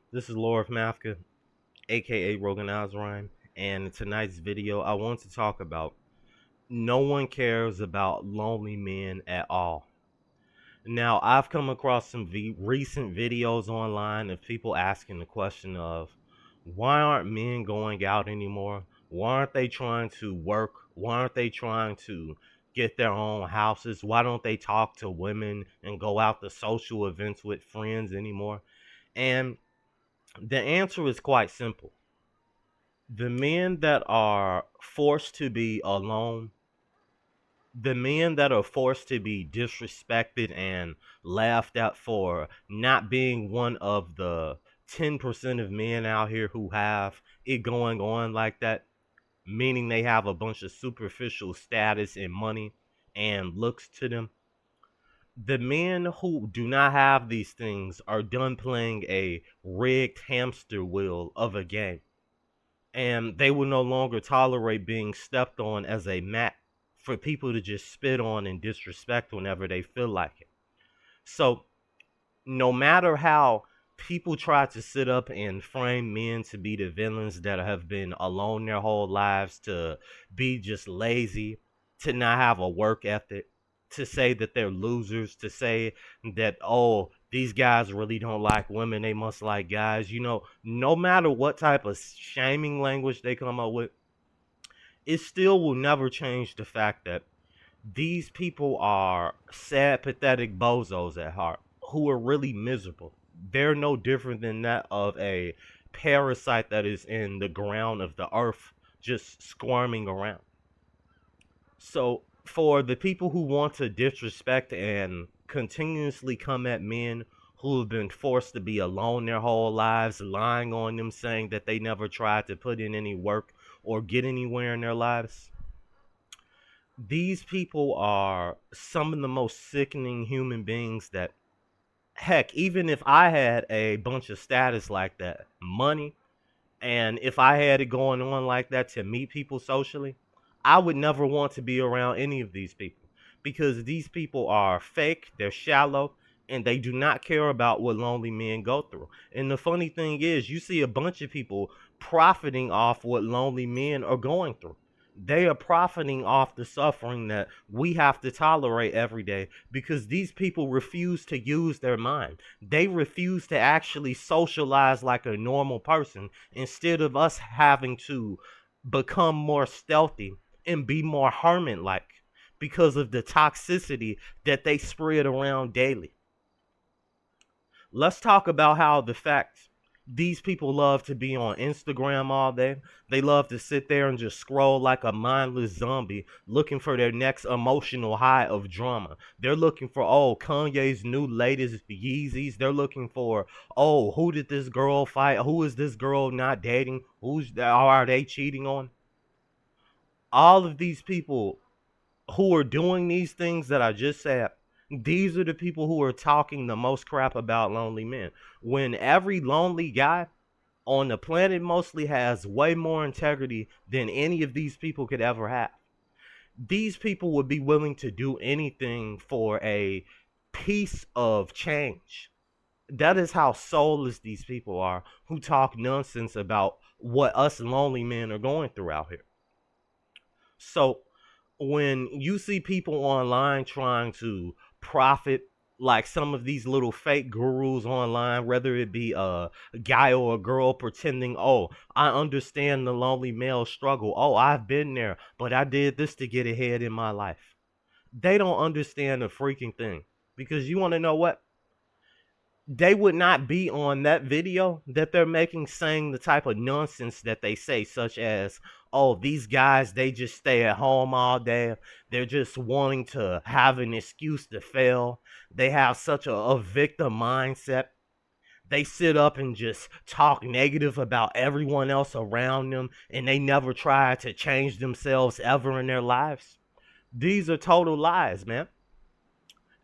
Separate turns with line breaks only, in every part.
This is Lord Mafka, aka Rogan Azrine, and in tonight's video, I want to talk about no one cares about lonely men at all. Now, I've come across some recent videos online of people asking the question of why aren't men going out anymore? Why aren't they trying to work? Why aren't they trying to get their own houses? Why don't they talk to women and go out to social events with friends anymore? And the answer is quite simple. The men that are forced to be alone, the men that are forced to be disrespected and laughed at for not being one of the 10% of men out here who have it going on like that, meaning they have a bunch of superficial status and money and looks to them. The men who do not have these things are done playing a rigged hamster wheel of a game, and they will no longer tolerate being stepped on as a mat for people to just spit on and disrespect whenever they feel like it. So, no matter how people try to sit up and frame men to be the villains that have been alone their whole lives, to be just lazy, to not have a work ethic, to say that they're losers, to say that, oh, these guys really don't like women, they must like guys. No matter what type of shaming language they come up with, it still will never change the fact that these people are sad, pathetic bozos at heart who are really miserable. They're no different than that of a parasite that is in the ground of the earth, just squirming around. So, for the people who want to disrespect and continuously come at men who have been forced to be alone their whole lives, lying on them, saying that they never tried to put in any work or get anywhere in their lives, these people are some of the most sickening human beings that, heck, even if I had a bunch of status like that, money, and if I had it going on like that to meet people socially, I would never want to be around any of these people because these people are fake, they're shallow, and they do not care about what lonely men go through. And the funny thing is, you see a bunch of people profiting off what lonely men are going through. They are profiting off the suffering that we have to tolerate every day because these people refuse to use their mind. They refuse to actually socialize like a normal person instead of us having to become more stealthy and be more hermit like because of the toxicity that they spread around daily. Let's talk about how the fact these people love to be on Instagram all day. They love to sit there and just scroll like a mindless zombie looking for their next emotional high of drama. They're looking for, oh, Kanye's new latest Yeezys. They're looking for, oh, who did this girl fight? Who is this girl not dating? Are they cheating on? All of these people who are doing these things that I just said, these are the people who are talking the most crap about lonely men. When every lonely guy on the planet mostly has way more integrity than any of these people could ever have. These people would be willing to do anything for a piece of change. That is how soulless these people are who talk nonsense about what us lonely men are going through out here. So when you see people online trying to profit, like some of these little fake gurus online, whether it be a guy or a girl pretending, oh, I understand the lonely male struggle, oh, I've been there, but I did this to get ahead in my life. They don't understand the freaking thing, because you want to know what, they would not be on that video that they're making saying the type of nonsense that they say, such as, oh, these guys, they just stay at home all day. They're just wanting to have an excuse to fail. They have such a victim mindset. They sit up and just talk negative about everyone else around them, and they never try to change themselves ever in their lives. These are total lies, man.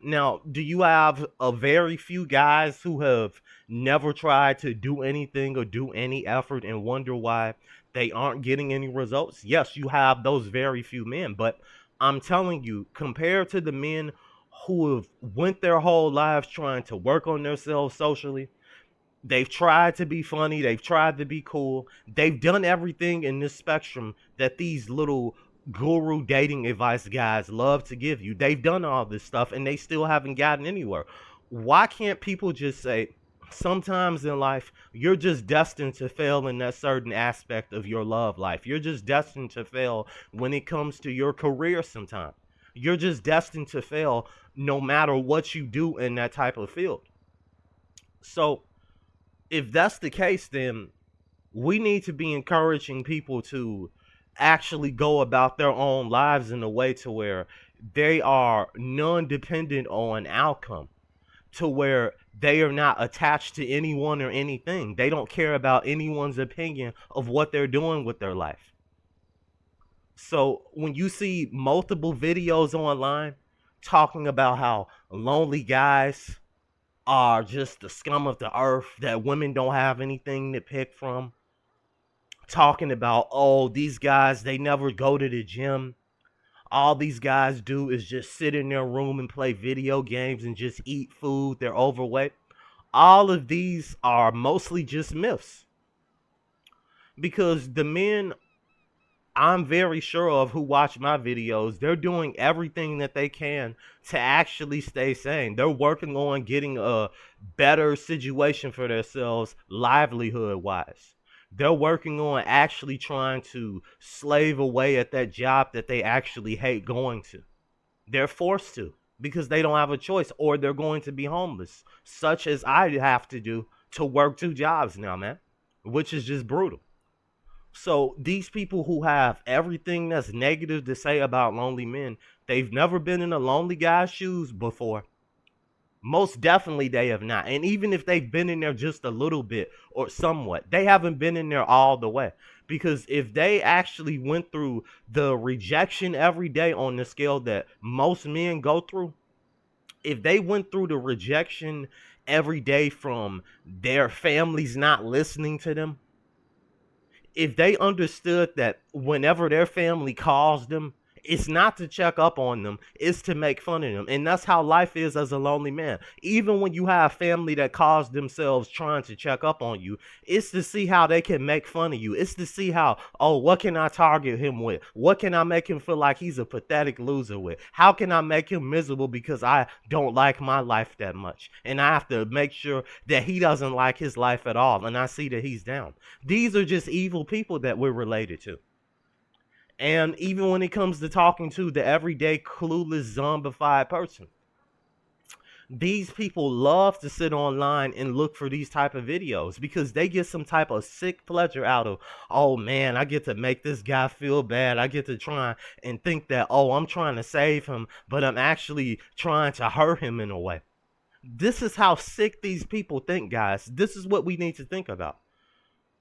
Now, do you have a very few guys who have never tried to do anything or do any effort and wonder why they aren't getting any results? Yes, you have those very few men, but I'm telling you, compared to the men who have went their whole lives trying to work on themselves socially, They've tried to be funny, they've tried to be cool, they've done everything in this spectrum that these little guru dating advice guys love to give you. They've done all this stuff and they still haven't gotten anywhere. Why can't people just say, sometimes in life, you're just destined to fail in that certain aspect of your love life? You're just destined to fail when it comes to your career sometimes. You're just destined to fail no matter what you do in that type of field. So, if that's the case, then we need to be encouraging people to actually go about their own lives in a way to where they are non-dependent on outcome, to where they are not attached to anyone or anything. They don't care about anyone's opinion of what they're doing with their life. So when you see multiple videos online talking about how lonely guys are just the scum of the earth, that women don't have anything to pick from, talking about, oh, these guys, they never go to the gym. All these guys do is just sit in their room and play video games and just eat food. They're overweight. All of these are mostly just myths, because the men I'm very sure of who watch my videos, they're doing everything that they can to actually stay sane. They're working on getting a better situation for themselves, livelihood wise. They're working on actually trying to slave away at that job that they actually hate going to. They're forced to because they don't have a choice, or they're going to be homeless, such as I have to do to work two jobs now, man, which is just brutal. So these people who have everything that's negative to say about lonely men, they've never been in a lonely guy's shoes before. Most definitely they have not. And even if they've been in there just a little bit or somewhat, they haven't been in there all the way. Because if they actually went through the rejection every day on the scale that most men go through, if they went through the rejection every day from their families not listening to them, if they understood that whenever their family calls them, it's not to check up on them, it's to make fun of them. And that's how life is as a lonely man. Even when you have family that calls themselves trying to check up on you, it's to see how they can make fun of you. It's to see how, oh, what can I target him with? What can I make him feel like he's a pathetic loser with? How can I make him miserable because I don't like my life that much? And I have to make sure that he doesn't like his life at all. And I see that he's down. These are just evil people that we're related to. And even when it comes to talking to the everyday clueless zombified person, these people love to sit online and look for these type of videos because they get some type of sick pleasure out of, oh man, I get to make this guy feel bad. I get to try and think that, oh, I'm trying to save him, but I'm actually trying to hurt him in a way. This is how sick these people think, guys. This is what we need to think about.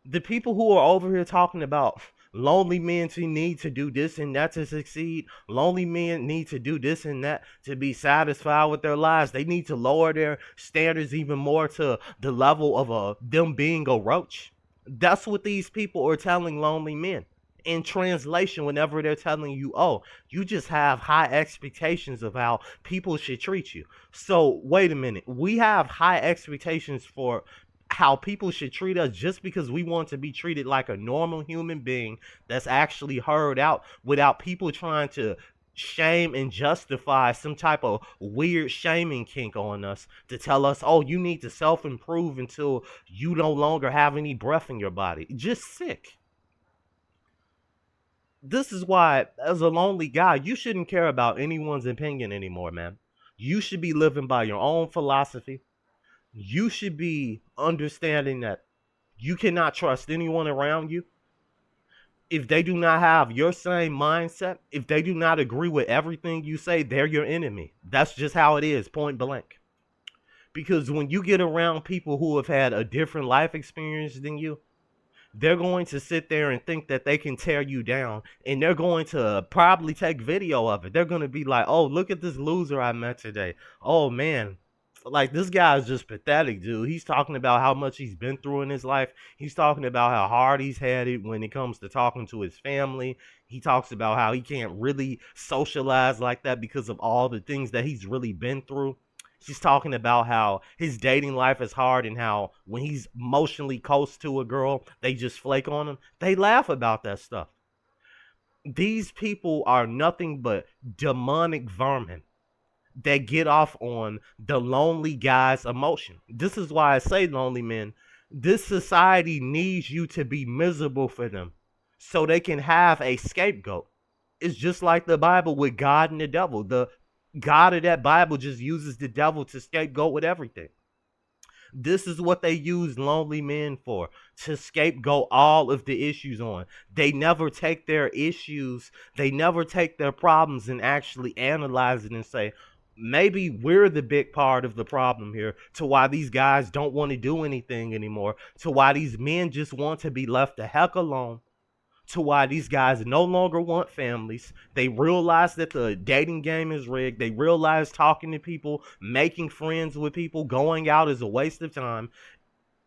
The people who are over here talking about lonely men to need to do this and that to succeed, lonely men need to do this and that to be satisfied with their lives, they need to lower their standards even more to the level of them being a roach. That's what these people are telling lonely men. In translation, whenever they're telling you, oh, you just have high expectations of how people should treat you. So wait a minute, we have high expectations for how people should treat us just because we want to be treated like a normal human being that's actually heard out, without people trying to shame and justify some type of weird shaming kink on us to tell us, oh, you need to self-improve until you no longer have any breath in your body. Just sick. This is why, as a lonely guy, you shouldn't care about anyone's opinion anymore, man. You should be living by your own philosophy. You should be understanding that you cannot trust anyone around you. If they do not have your same mindset, if they do not agree with everything you say, they're your enemy. That's just how it is, point blank. Because when you get around people who have had a different life experience than you, they're going to sit there and think that they can tear you down, and they're going to probably take video of it. They're going to be like, oh, look at this loser I met today. Oh man, like, this guy is just pathetic, dude. He's talking about how much he's been through in his life. He's talking about how hard he's had it when it comes to talking to his family. He talks about how he can't really socialize like that because of all the things that he's really been through. She's talking about how his dating life is hard and how when he's emotionally close to a girl, they just flake on him. They laugh about that stuff. These people are nothing but demonic vermin that get off on the lonely guy's emotion. This is why I say, lonely men, this society needs you to be miserable for them so they can have a scapegoat. It's just like the Bible with God and the devil. The God of that Bible just uses the devil to scapegoat with everything. This is what they use lonely men for, to scapegoat all of the issues on. They never take their issues, they never take their problems and actually analyze it and say, maybe we're the big part of the problem here, to why these guys don't want to do anything anymore, to why these men just want to be left the heck alone, to why these guys no longer want families. They realize that the dating game is rigged. They realize talking to people, making friends with people, going out is a waste of time.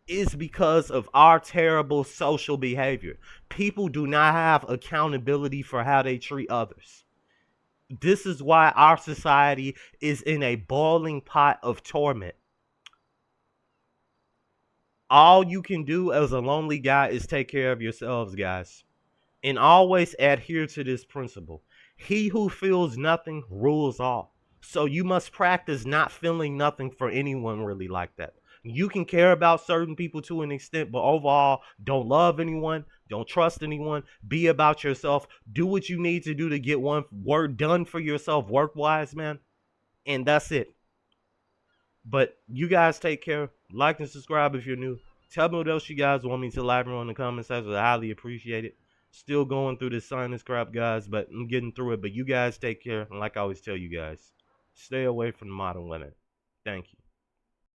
Is because of our terrible social behavior. People do not have accountability for how they treat others. This is why our society is in a boiling pot of torment. All you can do as a lonely guy is take care of yourselves, guys. And always adhere to this principle. He who feels nothing rules all. So you must practice not feeling nothing for anyone really like that. You can care about certain people to an extent, but overall, don't love anyone, don't trust anyone, be about yourself, do what you need to do to get one work done for yourself work-wise, man. And that's it. But you guys take care. Like and subscribe if you're new. Tell me what else you guys want me to elaborate on in the comment section. I highly appreciate it. Still going through this sinus crap, guys, but I'm getting through it. But you guys take care. And like I always tell you guys, stay away from the modern women. Thank you.